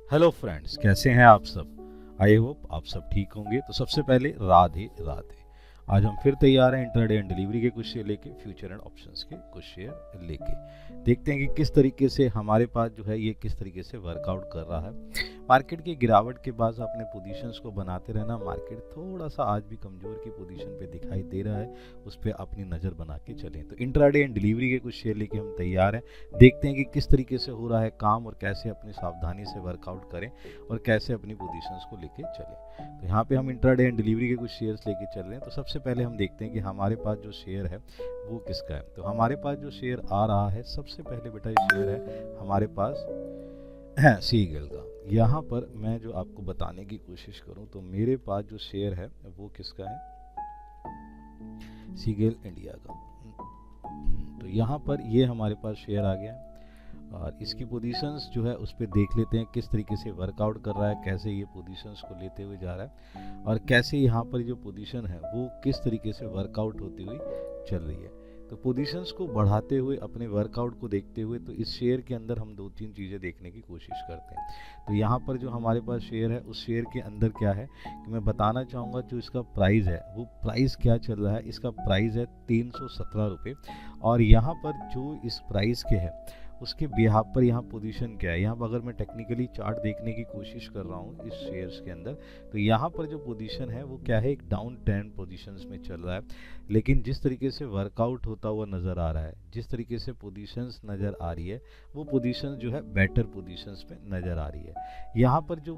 Hello friends, कैसे हैं आप सब। आई होप आप सब ठीक होंगे। तो सबसे पहले राधे राधे। आज हम फिर तैयार हैं इंट्राडे एंड डिलीवरी के कुछ शेयर लेके, फ्यूचर एंड ऑप्शंस के कुछ शेयर लेके। देखते हैं कि किस तरीके से हमारे पास जो है ये किस तरीके से वर्कआउट कर रहा है। मार्केट की गिरावट के बाद अपने पोजीशंस को बनाते रहना। मार्केट थोड़ा सा आज भी कमज़ोर की पोजीशन पे दिखाई दे रहा है, उस पर अपनी नज़र बना के चलें। तो इंट्राडे एंड डिलीवरी के कुछ शेयर लेके हम तैयार हैं। देखते हैं कि किस तरीके से हो रहा है काम और कैसे अपनी सावधानी से वर्कआउट करें और कैसे अपनी पोजीशंस को लेके चलें। तो यहाँ पे हम इंट्राडे एंड डिलीवरी के कुछ शेयर्स लेके चल रहे हैं। तो सबसे पहले हम देखते हैं कि हमारे पास जो शेयर है वो किसका है। तो हमारे पास जो शेयर आ रहा है, सबसे पहले बेटा ये शेयर है हमारे पास है सीगेल का। यहाँ पर मैं जो आपको बताने की कोशिश करूँ तो मेरे पास जो शेयर है वो किसका है, सीगेल इंडिया का। तो यहाँ पर ये हमारे पास शेयर आ गया है और इसकी पोजीशंस जो है उस पर देख लेते हैं किस तरीके से वर्कआउट कर रहा है, कैसे ये पोजीशंस को लेते हुए जा रहा है और कैसे यहाँ पर जो पोजीशन है वो किस तरीके से वर्कआउट होती हुई चल रही है। तो पोजीशंस को बढ़ाते हुए अपने वर्कआउट को देखते हुए तो इस शेयर के अंदर हम दो तीन चीज़ें देखने की कोशिश करते हैं। तो यहाँ पर जो हमारे पास शेयर है उस शेयर के अंदर क्या है कि मैं बताना चाहूँगा जो इसका प्राइस है वो प्राइस क्या चल रहा है। इसका प्राइस है 317 रुपये और यहाँ पर जो इस प्राइस के है उसके बिहाफ पर यहाँ पोजीशन क्या है। यहाँ पर अगर मैं टेक्निकली चार्ट देखने की कोशिश कर रहा हूँ इस शेयर्स के अंदर तो यहाँ पर जो पोजीशन है वो क्या है, एक डाउन ट्रेंड पोजीशंस में चल रहा है। लेकिन जिस तरीके से वर्कआउट होता हुआ नज़र आ रहा है, जिस तरीके से पोजीशंस नज़र आ रही है वो पोजीशन जो है बेटर पोजीशंस में नज़र आ रही है। यहाँ पर जो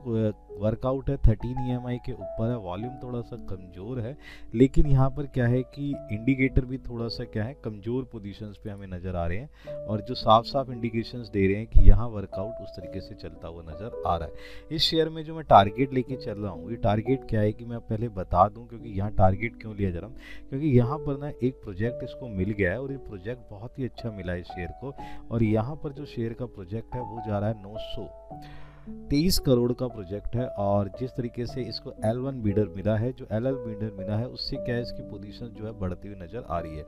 वर्कआउट है 13 EMI के ऊपर है, वॉल्यूम थोड़ा सा कमज़ोर है लेकिन यहाँ पर क्या है कि इंडिकेटर भी थोड़ा सा क्या है कमज़ोर पोजीशंस पे हमें नज़र आ रहे हैं और जो साफ साफ इंडिकेशंस दे रहे हैं कि यहाँ वर्कआउट उस तरीके से चलता हुआ नज़र आ रहा है। इस शेयर में जो मैं टारगेट लेके चल रहा हूँ, ये टारगेट क्या है कि मैं पहले बता दूँ, क्योंकि यहाँ टारगेट क्यों लिया जा रहा हूँ, क्योंकि यहाँ पर ना एक प्रोजेक्ट इसको मिल गया है और ये प्रोजेक्ट बहुत ही अच्छा मिला है इस शेयर को। और यहाँ पर जो शेयर का प्रोजेक्ट है वो जा रहा है 923 करोड़ का प्रोजेक्ट है। और जिस तरीके से इसको L1 बीडर मिला है, जो LL बीडर मिला है उससे क्या है इसकी पोजीशन जो है बढ़ती हुई नज़र आ रही है।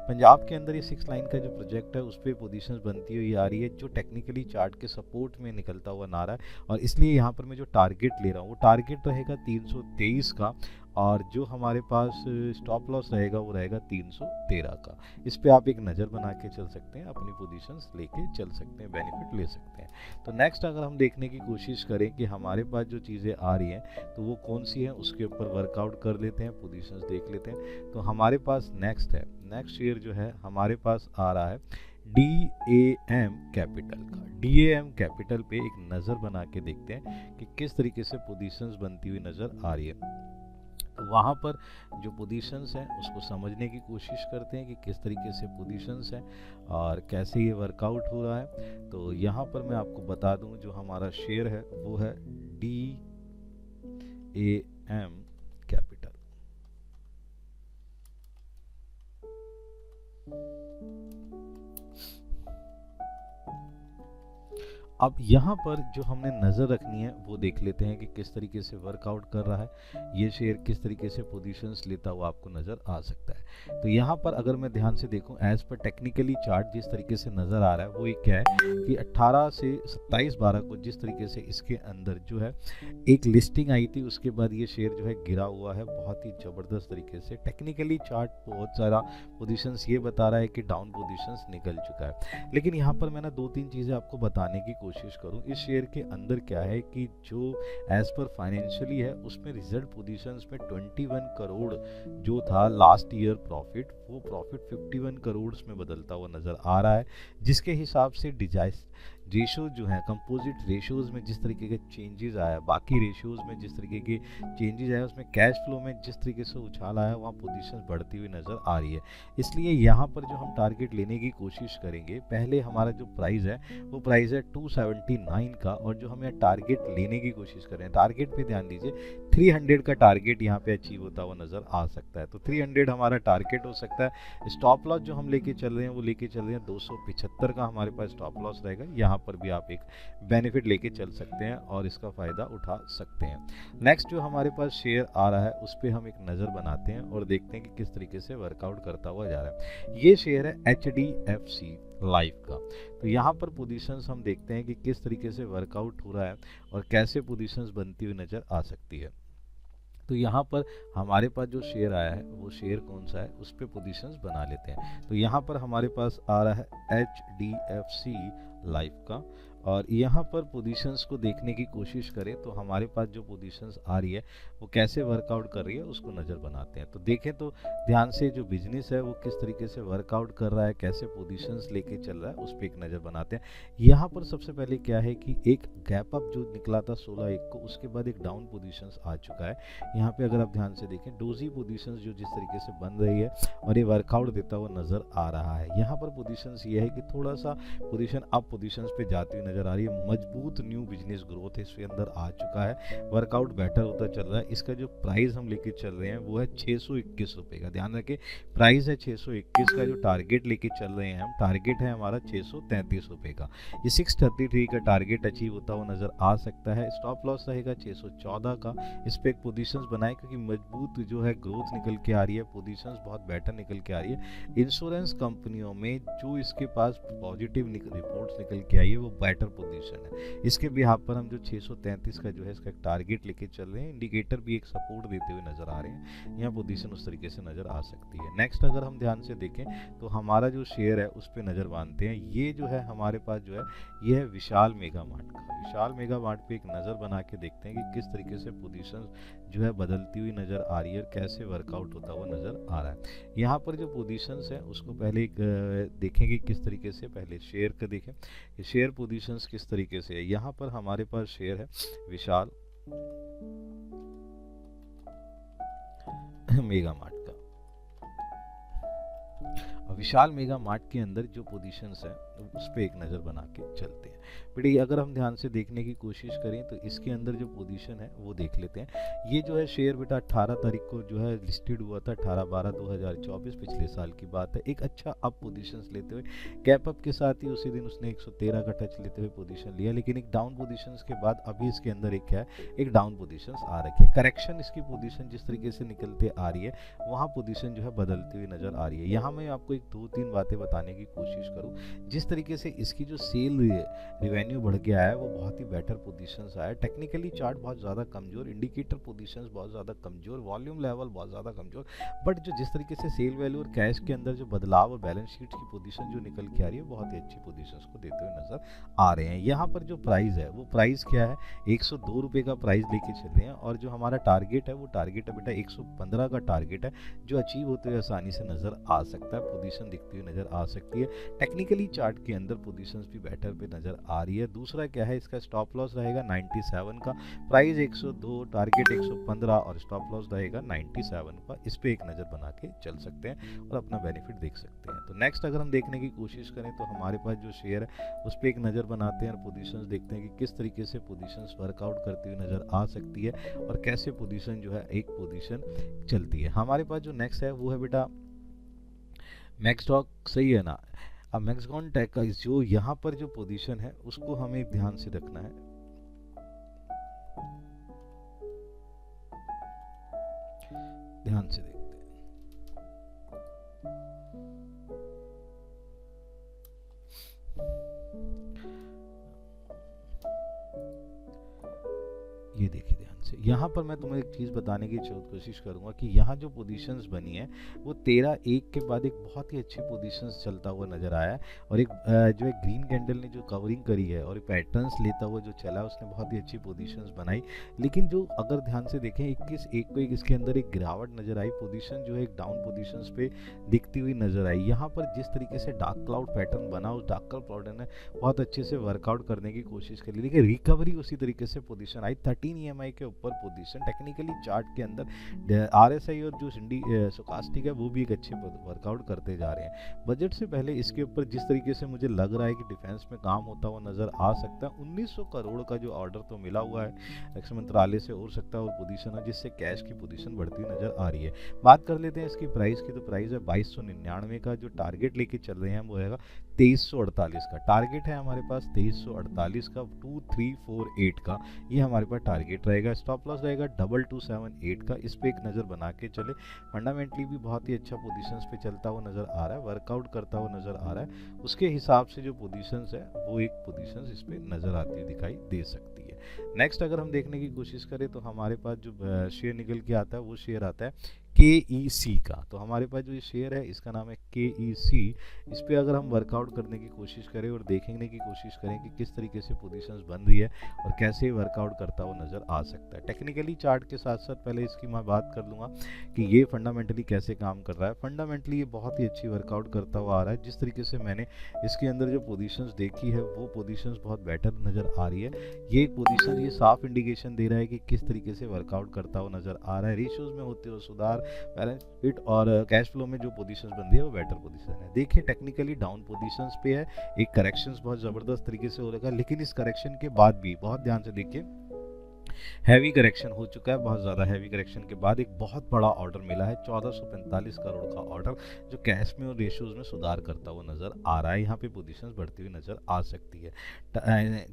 पंजाब के अंदर ये 6 लाइन का जो प्रोजेक्ट है उस पर पोजीशन बनती हुई आ रही है जो टेक्निकली चार्ट के सपोर्ट में निकलता हुआ ना रहा है। और इसलिए यहाँ पर मैं जो टारगेट ले रहा हूँ वो टारगेट रहेगा 323 का और जो हमारे पास स्टॉप लॉस रहेगा वो रहेगा 313 का। इस पे आप एक नज़र बना के चल सकते हैं, अपनी पोजीशंस लेके चल सकते हैं, बेनिफिट ले सकते हैं। तो नेक्स्ट अगर हम देखने की कोशिश करें कि हमारे पास जो चीज़ें आ रही हैं तो वो कौन सी हैं, उसके ऊपर वर्कआउट कर लेते हैं, पोजीशंस देख लेते हैं। तो हमारे पास नेक्स्ट है, नेक्स्ट शेयर जो है हमारे पास आ रहा है DAM कैपिटल का। DAM कैपिटल पे एक नज़र बना के देखते हैं कि किस तरीके से पोजीशंस बनती हुई नज़र आ रही है। तो वहाँ पर जो पोजीशंस हैं उसको समझने की कोशिश करते हैं कि किस तरीके से पोजीशंस हैं और कैसे ये वर्कआउट हो रहा है। तो यहाँ पर मैं आपको बता दूँ जो हमारा शेयर है वो है DAM कैपिटल। अब यहाँ पर जो हमने नज़र रखनी है वो देख लेते हैं कि किस तरीके से वर्कआउट कर रहा है ये शेयर, किस तरीके से पोजीशंस लेता हुआ आपको नज़र आ सकता है। तो यहाँ पर अगर मैं ध्यान से देखूँ एज पर टेक्निकली चार्ट जिस तरीके से नज़र आ रहा है वो ये क्या है कि 18 से 27/12 को जिस तरीके से इसके अंदर जो है एक लिस्टिंग आई थी, उसके बाद ये शेयर जो है गिरा हुआ है बहुत ही ज़बरदस्त तरीके से। टेक्निकली चार्ट बहुत सारा पोजीशंस ये बता रहा है कि डाउन पोजीशंस निकल चुका है। लेकिन यहाँ पर मैंने दो तीन चीज़ें आपको बताने की कोशिश करूं, इस शेयर के अंदर क्या है कि जो एज पर फाइनेंशियली है उसमें रिजल्ट पोजीशंस में 21 करोड़ जो था लास्ट ईयर प्रॉफिट, वो प्रॉफिट 51 करोड़ में बदलता हुआ नज़र आ रहा है। जिसके हिसाब से रेशो जो है कंपोजिट रेशोज़ में जिस तरीके के चेंजेस आया, बाकी रेशोज़ में जिस तरीके के चेंजेस आया, उसमें कैश फ्लो में जिस तरीके से उछाल आया वहाँ पोजीशंस बढ़ती हुई नज़र आ रही है। इसलिए यहाँ पर जो हम टारगेट लेने की कोशिश करेंगे, पहले हमारा जो प्राइस है वो प्राइस है 279 का और जो हम यहाँ टारगेट लेने की कोशिश कर रहे हैं, टारगेट पे ध्यान दीजिए 300 का टारगेट यहाँ पे अचीव होता हुआ नज़र आ सकता है। तो 300 हमारा टारगेट हो सकता है। स्टॉप लॉस जो हम लेके चल रहे हैं वो लेके चल रहे हैं 275 का हमारे पास स्टॉप लॉस रहेगा, यहाँ यहाँ पर भी आप एक बेनिफिट लेके चल सकते हैं और इसका फ़ायदा उठा सकते हैं। नेक्स्ट जो हमारे पास शेयर आ रहा है उस पर हम एक नज़र बनाते हैं और देखते हैं कि किस तरीके से वर्कआउट करता हुआ जा रहा है। ये शेयर है HDFC लाइफ का। तो यहाँ पर पोजीशंस हम देखते हैं कि किस तरीके से वर्कआउट हो रहा है और कैसे पोजीशंस बनती हुई नज़र आ सकती है। तो यहाँ पर हमारे पास जो शेयर आया है वो शेयर कौन सा है उस पर पोजीशंस बना लेते हैं। तो यहाँ पर हमारे पास आ रहा है HDFC लाइफ का, और यहाँ पर पोजीशंस को देखने की कोशिश करें तो हमारे पास जो पोजीशंस आ रही है वो कैसे वर्कआउट कर रही है उसको नज़र बनाते हैं। तो देखें तो ध्यान से जो बिजनेस है वो किस तरीके से वर्कआउट कर रहा है, कैसे पोजीशंस लेके चल रहा है उस पर एक नज़र बनाते हैं। यहाँ पर सबसे पहले क्या है कि एक गैप अप जो निकला था 16/1 को, उसके बाद एक डाउन पोजीशंस आ चुका है। यहाँ पे अगर आप ध्यान से देखें डोजी पोजीशंस जो जिस तरीके से बन रही है और ये वर्कआउट देता हुआ नज़र आ रहा है। यहाँ पर पोजीशंस ये है कि थोड़ा सा पोजीशन अप पोजीशंस पे जाती हुई नज़र आ रही है। मजबूत न्यू बिजनेस ग्रोथ इसके अंदर आ चुका है, वर्कआउट बेटर होता चल रहा है। इसका जो प्राइस हम लेके चल रहे हैं वो है 621 रुपये का। ध्यान रखें प्राइस है 621 का। जो टारगेट लेके चल रहे हैं हम, टारगेट है हमारा 633 रुपये का। ये 633 का टारगेट अचीव होता हुआ नज़र आ सकता है। स्टॉप लॉस रहेगा 614 का। इस पर एक पोजीशंस बनाए क्योंकि मजबूत जो है ग्रोथ निकल के आ रही है, पोजीशंस बहुत बेटर निकल के आ रही है। इंश्योरेंस कंपनियों में जो इसके पास पॉजिटिव रिपोर्ट्स निकल के आई है वो बेटर पोजीशन है। इसके बिहाफ पर हम जो 633 का जो है इसका एक टारगेट लेके चल रहे हैं। इंडिकेटर भी एक सपोर्ट देते हुए नजर आ रहे हैं। यहाँ पोजीशन उस तरीके से नजर आ सकती है। नेक्स्ट अगर हम ध्यान से देखें तो हमारा जो शेयर है उस पर नजर बांधते हैं। ये जो है हमारे पास जो है ये है विशाल मेगा मार्ट का। विशाल मेगा मार्ट पे एक नज़र बना के देखते हैं कि किस तरीके से पोजीशन जो है बदलती हुई नज़र आ रही है और कैसे वर्कआउट होता हुआ नज़र आ रहा है। यहाँ पर जो पोजीशंस है उसको पहले देखेंगे किस तरीके से। पहले शेयर का देखें कि शेयर पोजीशंस किस तरीके से है। यहाँ पर हमारे पास शेयर है विशाल मेगा मार्ट का। विशाल मेगा मार्ट के अंदर जो पोजीशंस है उस पर एक नज़र बना के चलते हैं। बेटे अगर हम ध्यान से देखने की कोशिश करें तो इसके अंदर जो पोजीशन है वो देख लेते हैं। ये जो है शेयर बेटा 18 तारीख को जो है लिस्टेड हुआ था, 18/12/2024 पिछले साल की बात है। एक अच्छा अप पोजीशंस लेते हुए गैप अप के साथ ही उसी दिन उसने 113 का टच लेते हुए पोजीशन लिया, लेकिन एक डाउन पोजीशंस के बाद अभी इसके अंदर एक क्या है एक डाउन पोजीशंस आ रखी है। करेक्शन इसकी पोजीशन जिस तरीके से निकलते आ रही है वहाँ पोजीशन जो है बदलती हुई नज़र आ रही है। यहाँ मैं आपको एक 2-3 बातें बताने की कोशिश करूँ। जिस तरीके से इसकी जो सेल रिवेन्यू बढ़ के आया है वो बहुत ही बेटर पोजीशंस आया है। टेक्निकली चार्ट बहुत ज़्यादा कमज़ोर, इंडिकेटर पोजीशंस बहुत ज़्यादा कमज़ोर, वॉल्यूम लेवल बहुत ज़्यादा कमज़ोर, बट जो जिस तरीके से सेल वैल्यू और कैश के अंदर जो बदलाव और बैलेंस शीट की पोजीशन जो निकल के आ रही है बहुत ही अच्छी पोजीशंस को देते हुए नज़र आ रहे हैं। यहाँ पर जो प्राइस है वो प्राइस क्या है 102 रुपये का प्राइस लेके चल रहे हैं, और जो हमारा टारगेट है वो टारगेट है बेटा 115 का टारगेट है जो अचीव होते हुए आसानी से नज़र आ सकता है। पोजीशन दिखती हुई नज़र आ सकती है। टेक्निकली चार्ट के अंदर पोजीशंस भी बेटर पे नज़र आ रही है। दूसरा क्या है इसका स्टॉप लॉस रहेगा 97 का, प्राइस 102, टारगेट 115 और स्टॉप लॉस रहेगा 97 का। इस पे एक नज़र बना के चल सकते हैं और अपना बेनिफिट देख सकते हैं। तो नेक्स्ट अगर हम देखने की कोशिश करें तो हमारे पास जो शेयर है उस पर एक नज़र बनाते हैं और पोजीशंस देखते हैं कि किस तरीके से पोजीशंस वर्कआउट करती हुई नज़र आ सकती है और कैसे पोजीशन जो है एक पोजीशन चलती है। हमारे पास जो नेक्स्ट है वो है बेटा मैक्सटॉक, सही है ना। अब मैक्सगॉन टेक का जो यहाँ पर जो पोजीशन है उसको हमें ध्यान से रखना है। ध्यान से देखते हैं। ये देखिए ध्यान से, यहाँ पर मैं तुम्हें एक चीज़ बताने की कोशिश करूँगा कि यहाँ जो पोजीशंस बनी है वो 13/1 के बाद एक बहुत ही अच्छी पोजीशंस चलता हुआ नज़र आया है, और एक जो है ग्रीन कैंडल ने जो कवरिंग करी है और पैटर्न्स लेता हुआ जो चला उसने बहुत ही अच्छी पोजीशंस बनाई। लेकिन जो अगर ध्यान से देखें 21/1 को इसके अंदर एक गिरावट नज़र आई, पोजीशन जो है एक डाउन पोजीशंस पे दिखती हुई नज़र आई। यहाँ पर जिस तरीके से डार्क क्लाउड पैटर्न बना उस डार्क क्लाउड पैटर्न ने बहुत अच्छे से वर्कआउट करने की कोशिश करी, लेकिन रिकवरी उसी तरीके से पोजीशन आई 13 EMI के ऊपर ऊपर पोजीशन टेक्निकली चार्ट के अंदर RSI और जो स्टोकास्टिक है वो भी एक अच्छे वर्कआउट करते जा रहे हैं। बजट से पहले इसके ऊपर जिस तरीके से मुझे लग रहा है कि डिफेंस में काम होता हुआ नजर आ सकता है, 1900 करोड़ का जो ऑर्डर तो मिला हुआ है रक्षा मंत्रालय से, हो सकता है और पोजीशन है जिससे कैश की पोजीशन बढ़ती हुई नजर आ रही है। बात कर लेते हैं इसकी प्राइस की, तो प्राइस है 2299 का। जो टारगेट लेके चल रहे हैं वो है 2348 का टारगेट है हमारे पास, 2348 का 2348 का ये हमारे पास टारगेट रहेगा। स्टॉप लॉस रहेगा 2278 का, इस पे एक नज़र बना के चले। फंडामेंटली भी बहुत ही अच्छा पोजीशंस पे चलता हुआ नज़र आ रहा है, वर्कआउट करता हुआ नज़र आ रहा है। उसके हिसाब से जो पोजीशंस है वो एक पोजीशंस इस पे नज़र आती हुई दिखाई दे सकती है। नेक्स्ट अगर हम देखने की कोशिश करें तो हमारे पास जो शेयर निकल के आता है वो शेयर आता है KEC का। तो हमारे पास जो ये शेयर है इसका नाम है KEC। इस पे अगर हम वर्कआउट करने की कोशिश करें और देखने की कोशिश करें कि किस तरीके से पोजीशंस बन रही है और कैसे वर्कआउट करता हुआ नज़र आ सकता है। टेक्निकली चार्ट के साथ साथ पहले इसकी मैं बात कर लूँगा कि ये फंडामेंटली कैसे काम कर रहा है। फंडामेंटली ये बहुत ही अच्छी वर्कआउट करता हुआ आ रहा है। जिस तरीके से मैंने इसके अंदर जो पोजीशंस देखी है वो पोजीशंस बहुत बेटर नज़र आ रही है। ये एक पोजीशन ये साफ इंडिकेशन दे रहा है कि किस तरीके से वर्कआउट करता हुआ नज़र आ रहा है। रेशियोज में होते हुए सुधार, बैलेंस शीट और कैश फ्लो में जो पोजीशंस बन रही है वो बेटर पोजीशन है। देखिए टेक्निकली डाउन पोजीशंस पे है, एक करेक्शंस बहुत ज़बरदस्त तरीके से हो रखा है, लेकिन इस करेक्शन के बाद भी बहुत ध्यान से देखिए हैवी करेक्शन हो चुका है। बहुत ज़्यादा हैवी करेक्शन के बाद एक बहुत बड़ा ऑर्डर मिला है 1445 करोड़ का ऑर्डर, जो कैश में और रेशियोज में सुधार करता हुआ नज़र आ रहा है। यहाँ पे पोजीशंस बढ़ती हुई नज़र आ सकती है।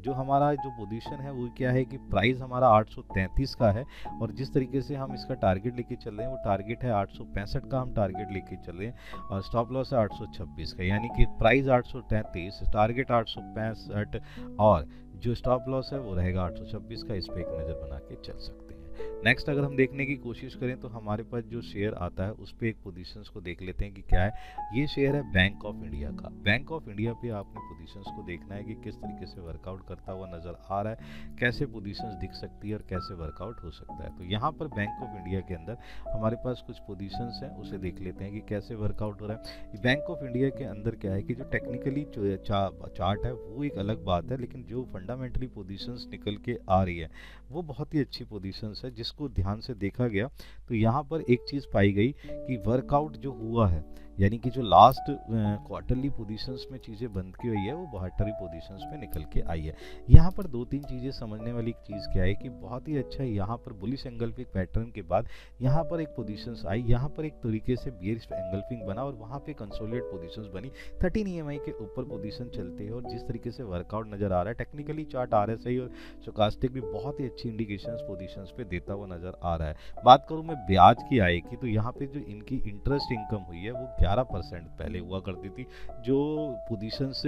जो हमारा जो पोजीशन है वो क्या है कि प्राइस हमारा 833 का है और जिस तरीके से हम इसका टारगेट लेके चल रहे हैं वो टारगेट है 865 का हम टारगेट लेके चल रहे हैं और स्टॉप लॉस है 826 का, यानी कि प्राइस 833, टारगेट 865 और जो स्टॉप लॉस है वो रहेगा 826 का। इस पे एक नज़र बना के चल सकते हैं। नेक्स्ट अगर हम देखने की कोशिश करें तो हमारे पास जो शेयर आता है उस पे एक पोजीशंस को देख लेते हैं कि क्या है। ये शेयर है बैंक ऑफ इंडिया का। बैंक ऑफ इंडिया पे आपने पोजीशंस को देखना है कि किस तरीके से वर्कआउट करता हुआ नज़र आ रहा है, कैसे पोजीशंस दिख सकती है और कैसे वर्कआउट हो सकता है। तो यहाँ पर बैंक ऑफ इंडिया के अंदर हमारे पास कुछ पोजीशंस हैं, उसे देख लेते हैं कि कैसे वर्कआउट हो रहा है। बैंक ऑफ इंडिया के अंदर क्या है कि जो टेक्निकली चार्ट है वो एक अलग बात है, लेकिन जो फंडामेंटली पोजीशंस निकल के आ रही है वो बहुत ही अच्छी पोजीशंस है जिसको ध्यान से देखा गया तो यहाँ पर एक चीज़ पाई गई कि वर्कआउट जो हुआ है, यानी कि जो लास्ट क्वार्टरली पोजीशंस में चीज़ें बंद की हुई है वो 72 पोजीशंस पे निकल के आई है। यहाँ पर दो तीन चीज़ें समझने वाली चीज़ क्या है कि बहुत ही अच्छा यहाँ पर बुलिश एंगल्फिंग पैटर्न के बाद यहाँ पर एक पोजीशंस आई, यहाँ पर एक तरीके से बेयरिश एंगल्फिंग बना और वहाँ पे कंसोलिडेट पोजीशंस बनी। 13 EMI के ऊपर पोजीशन चलते हैं और जिस तरीके से वर्कआउट नज़र आ रहा है, टेक्निकली चार्ट RSI और स्टोकास्टिक भी बहुत ही अच्छी इंडिकेशंस पोजीशंस पे देता हुआ नज़र आ रहा है। बात करूँ मैं ब्याज की आय की, तो यहाँ पे जो इनकी इंटरेस्ट इनकम हुई है वो 11% पहले हुआ करती थी, जो पोजीशंस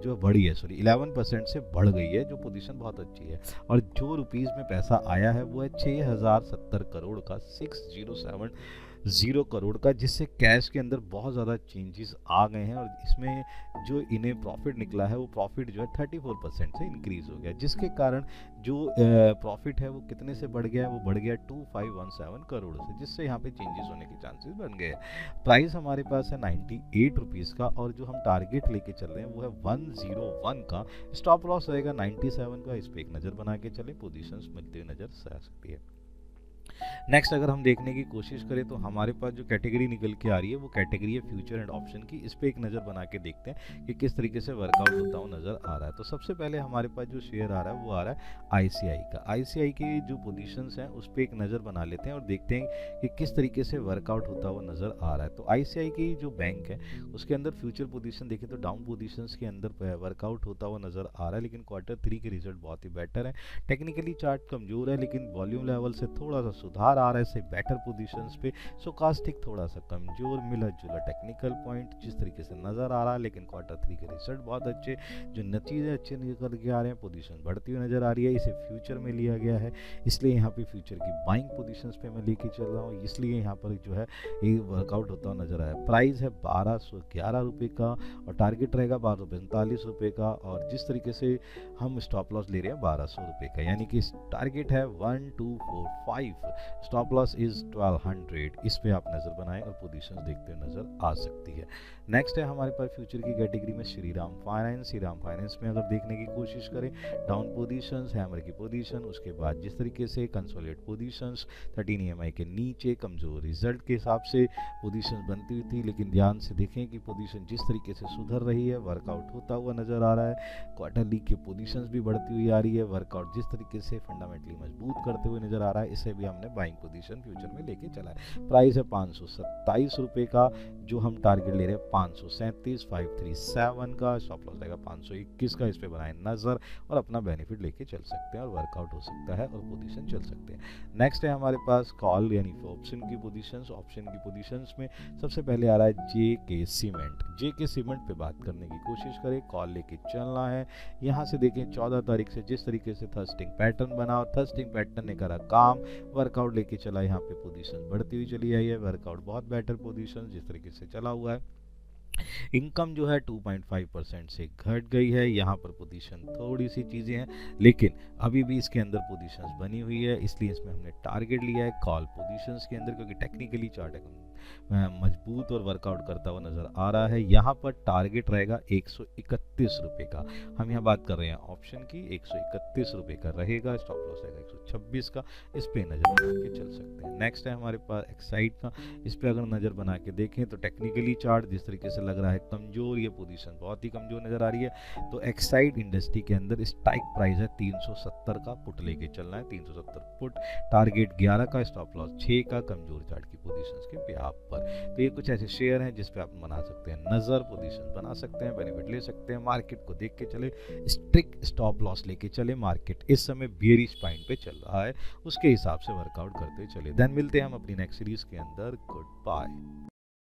जो बढ़ी है 11% से बढ़ गई है, जो पोजीशन बहुत अच्छी है। और जो रुपीस में पैसा आया है वो है 6070 करोड़ का, 6070 करोड़ का, जिससे कैश के अंदर बहुत ज़्यादा चेंजेस आ गए हैं और इसमें जो इन्हें प्रॉफिट निकला है वो प्रॉफिट जो है 34% से इंक्रीज हो गया, जिसके कारण जो प्रॉफिट है वो कितने से बढ़ गया है, वो बढ़ गया 2517 करोड़ से, जिससे यहाँ पे चेंजेस होने के चांसेस बन गए हैं। प्राइस हमारे पास है 98 रुपीज़ का और जो हम टारगेट लेके चल रहे हैं वो है 101 का। स्टॉप लॉस रहेगा 97 का। इस पर एक नज़र बना के चले, पोजीशंस मिलती हुई नज़र आ सकती है। नेक्स्ट अगर हम देखने की कोशिश करें तो हमारे पास जो कैटेगरी निकल के आ रही है वो कैटेगरी है फ्यूचर एंड ऑप्शन की। इस पे एक नज़र बना के देखते हैं कि किस तरीके से वर्कआउट होता हुआ नज़र आ रहा है। तो सबसे पहले हमारे पास जो शेयर आ रहा है वो आ रहा है ICI का। ICI की जो पोजीशंस हैं उस पर एक नज़र बना लेते हैं और देखते हैं कि किस तरीके से वर्कआउट होता हुआ नज़र आ रहा है। तो ICI की जो बैंक है उसके अंदर फ्यूचर पोजीशन देखें तो डाउन पोजीशंस के अंदर वर्कआउट होता हुआ नज़र आ रहा है, लेकिन Q3 के रिजल्ट बहुत ही बेटर है। टेक्निकली चार्ट कमजोर है लेकिन वॉल्यूम लेवल से थोड़ा सा सुधार आ रहा है, से बेटर पोजीशंस पे। स्टोकास्टिक थोड़ा सा कमजोर, मिला जुला टेक्निकल पॉइंट जिस तरीके से नजर आ रहा है, लेकिन Q3 के रिजल्ट बहुत अच्छे, जो नतीजे अच्छे निकल के आ रहे हैं, पोजीशन बढ़ती हुई नजर आ रही है। इसे फ्यूचर में लिया गया है, इसलिए यहाँ पे फ्यूचर की बाइंग पोजीशंस पे मैं लेके चल रहा हूँ, इसलिए यहाँ पर जो है ये वर्कआउट होता हुआ नजर आया। प्राइस है 1211 रुपये का और टारगेट रहेगा 1245 रुपये का, और जिस तरीके से हम स्टॉप लॉस ले रहे हैं 1200 रुपये का, यानी कि टारगेट है 1245। स्टॉप लॉस इज 1200, इस पे आप नज़र बनाएं और पोजीशंस देखते हुए नज़र आ सकती है। नेक्स्ट है हमारे पास फ्यूचर की कैटेगरी में श्रीराम फाइनेंस। श्रीराम फाइनेंस में अगर देखने की कोशिश करें, डाउन पोजीशंस, हैमर की पोजीशन, उसके बाद जिस तरीके से कंसोलिडेट पोजीशंस 13 EMI के नीचे कमजोर रिजल्ट के हिसाब से पोजीशंस बनती हुई थी, लेकिन ध्यान से देखें कि पोजीशन जिस तरीके से सुधर रही है, वर्कआउट होता हुआ नजर आ रहा है, क्वार्टरली की पोजीशंस भी बढ़ती हुई आ रही है, वर्कआउट जिस तरीके से फंडामेंटली मजबूत करते हुए नजर आ रहा है, इसे भी हमने बाइंग पोजीशन फ्यूचर में लेके चला है। प्राइस है 527 रुपए का, जो हम टारगेट ले रहे हैं 537 537 का, स्टॉप लॉस रहेगा 521 का। इस पे बनाए नजर और अपना बेनिफिट लेके चल सकते हैं और वर्कआउट हो सकता है और पोजीशन चल सकते हैं। नेक्स्ट है हमारे पास कॉल यानी ऑप्शन की पोजीशंस। ऑप्शन की पोजीशंस में सबसे पहले आ रहा है JK सीमेंट। JK सीमेंट पे बात करने की कोशिश करें, कॉल लेके चलना है। यहाँ से देखें 14 तारीख से जिस तरीके से थर्स्टिंग पैटर्न बना और थर्स्टिंग पैटर्न ने करा काम, वर्कआउट लेके चला, यहाँ पे पोजीशन बढ़ती हुई चली आई है, वर्कआउट बहुत बेटर पोजीशन जिस तरीके से चला हुआ है। इनकम जो है 2.5% से घट गई है, यहाँ पर पोजीशन थोड़ी सी चीज़ें हैं, लेकिन अभी भी इसके अंदर पोजीशंस बनी हुई है, इसलिए इसमें हमने टारगेट लिया है कॉल पोजीशंस के अंदर, क्योंकि टेक्निकली चार्ट है मजबूत और वर्कआउट करता हुआ नजर आ रहा है। यहाँ पर टारगेट रहेगा 131 रुपए का। हम यहाँ बात कर रहे हैं ऑप्शन की, 131 रुपए का रहेगा, स्टॉप लॉस रहेगा 126 का। इस पे नजर बना के चल सकते हैं। नेक्स्ट है हमारे पास एक्साइड का। इस पे अगर नजर बना के देखें तो टेक्निकली चार्ट जिस तरीके से लग रहा है कमजोर, ये पोजीशन बहुत ही कमजोर नजर आ रही है। तो एक्साइड इंडस्ट्री के अंदर स्ट्राइक प्राइस है 370 का, पुट लेके चलना है 370 पुट, टारगेट 11 का, स्टॉप लॉस 6 का, कमजोर चार्ट की पोजीशंस के ब्याज पर। तो ये कुछ ऐसे शेयर हैं जिस पे आप बना सकते हैं नजर, पोजीशन बना सकते हैं, बेनिफिट ले सकते हैं। मार्केट को देख के चले, स्ट्रिक्ट स्टॉप लॉस लेके चले। मार्केट इस समय बेयरिश पॉइंट पे चल रहा है, उसके हिसाब से वर्कआउट करते चले। देन मिलते हैं हम अपनी नेक्स्ट सीरीज के अंदर। Good bye.